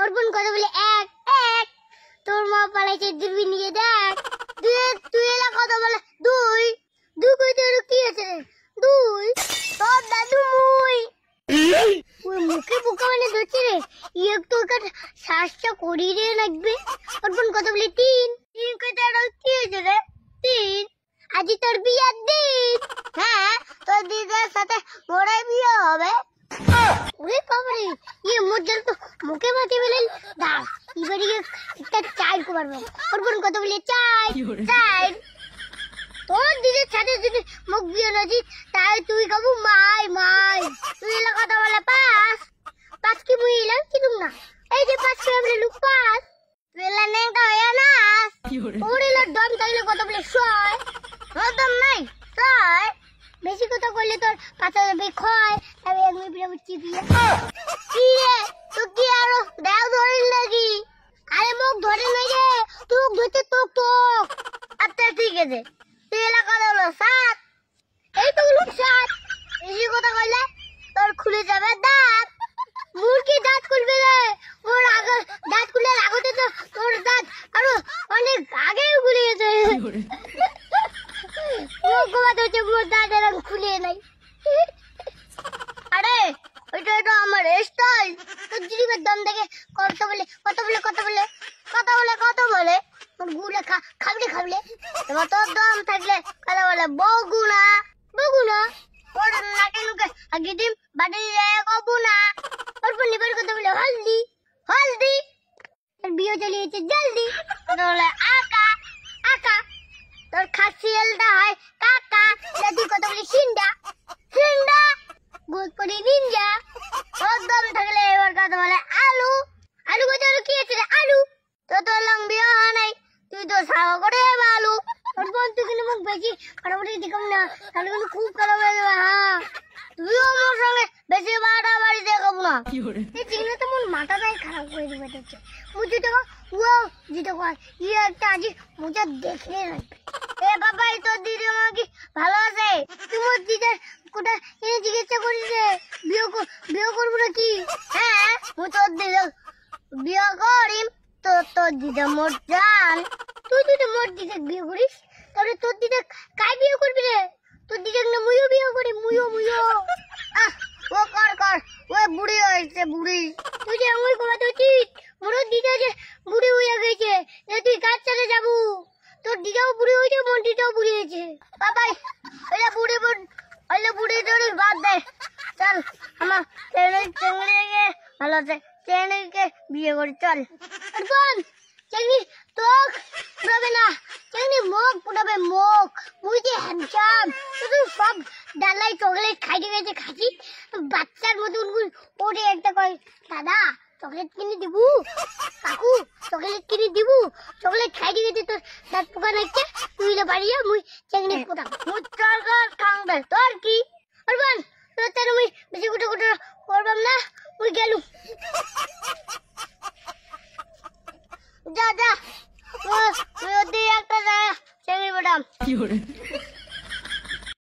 অর্পণ কথা বলে এক এক। তোর মা পালাইছে দূরবীন নিয়ে দেখ। তুই এলা কথা বলে দুই। দুই কইতে কি আছে রে? দুই তোর দাদু মুই। ওই মুখে বোকা মানে ধরছে রে। একটু শ্বাসটা করিয়ে রে লাগবে। অর্পণ কথা বলে তিন। তিন কইতে কি আছে রে? তিন। আজি তোর বিয়ার দিন। হ্যাঁ, তোর দিদির সাথে মোড়াই বিয়ে হবে। ওরে বাবারে, মোর তো মুখে মাটি বলেন দাঁড়। এবারে একটা চাই করবো। অর্পণ কথা বলে চাই চাই। তোর দিদির সাথে যদি মুখ বিয়ে না দিস তাই তুই খাবো মাই মাই। তুই এলা কথা বলে পাস। পাস কি মুই এলাম কি তুমি না? এই যে পাস কে বলে লুক পাস। তুই এলা নেংটা হয়ে না। তোর এলা দম থাকলে কথা বলে ছয়। তোর দম নাই ছয়। বেশি কথা কইলে তোর পাতা যাবে ক্ষয়। আমি এক মিনিট বুঝছি বিয়ে। কি রে তুই কি আরো দেও ধরিল নাকি? আরে মুখ ধরে নাই রে, তুই ধরতে তোক। আচ্ছা ঠিক আছে, তুই এলা কথা বলো সাত। এই তো বলুন সাত। বেশি কথা কইলে তোর খুলে যাবে দাঁত। মুরগি দাঁত খুলবে রে। ওর আগে দাঁত খুলে আগতে তো তোর দাঁত আরো অনেক আগে খুলে গেছে। খুলে নাই। আরে ওইটা তো আমার স্টাইল। তোর জিরিমের দম দেখে কথা বলে কথা বলে কথা বলে কথা বলে কথা বলে গুলা খাবলে খাবলে। এবার তোর দম থাকলে কথা বলে বগুনা বগুনা। ওর নাকে নুকে আগে ডিম বাড়ি কবু না। অর্পণ নিবার কথা বলে হলদি হলদি। তোর বিয়ে চালিয়েছে জলদি। কথা বলে আকা আকা। তোর খাসিয়ালটা হয় কাকা। তুই কথা বলি সিন্ডা সিন্ডা। গোদ করি নিনজা। তোর দম থাকলে এবার কথা বলে আলু আলু। কথা কি আছে রে? আলু। তোর লং বিয়ে হয় নাই, তুই তো সাওয়া করে আলু। অর্পণ তুই কিন্তু মুখ বেশি ফাটাফাটি দিকাম না, তাহলে কিন্তু খুব খারাপ হয়ে যাবে। হ্যাঁ, তুইও আমার সঙ্গে বেশি বাড়াবাড়ি দেখাবো না। এই চিংড়ি তো মন মাথাটাই খারাপ করে দিবে দেখছে। মুই যেটা ও যেটা কয় একটা আজি মজা দেখে রাখবে। এ বাবা, তোর দিদি আমার কি ভালো আছে? তুই মোর দিদার কোটা এনে জিজ্ঞাসা করিস রে বিয়ে করবো নাকি? হ্যাঁ, মু তোর দিদা বিয়ে করিম। তোর দিদা মোর জান। তুই তো মোর দিদা বিয়ে করিস, তাহলে তোর দিদা কাই বিয়ে করবি রে? তোর দিদা না মুইও বিয়ে করি। মুইও ও কর ও বুড়ি হয়েছে বুড়ি। তুই যে আমি কমাতে উচিত। মোর দিদা যে বুড়ি হয়ে গেছে, তুই কাজ চলে যাবো। তোর দিদাও বুড়ি হয়েছে, মোর দিদাও বুড়ি হয়েছে। বাবাই ওইটা বুড়ি বুড়ি টড়ি বাদ দে। চল আমার চেঙ্গড়িকে ভালো আছে, চেঙ্গড়িকে বিয়ে করি চল। অর্পণ চেঙ্গড়ি তোক পুরাবে না, চেঙ্গড়ি মুখ পুরাবে মুখ। মুই যে হ্যান্ডসাম। তুই সব ডালাই চকলেট খাইতে গেছে খাচ্ছি বাচ্চার মতন। ওরে একটা কয় দাদা চকলেট কিনে দিবু? কাকু চকলেট কিনে দিবু? চকলেট খাইতে গেছে তোর দাঁত পোকা নাইছে। তুই না বাড়িয়া মুই চেঙ্গড়ি পোটা মুই চরকার খাংবে। তোর কি অর্পণ? তোর তার মুই বেশি কুটো করবাম না। মুই গেলু। যা যা, একটা চেঙ্গড়ি পোটাম।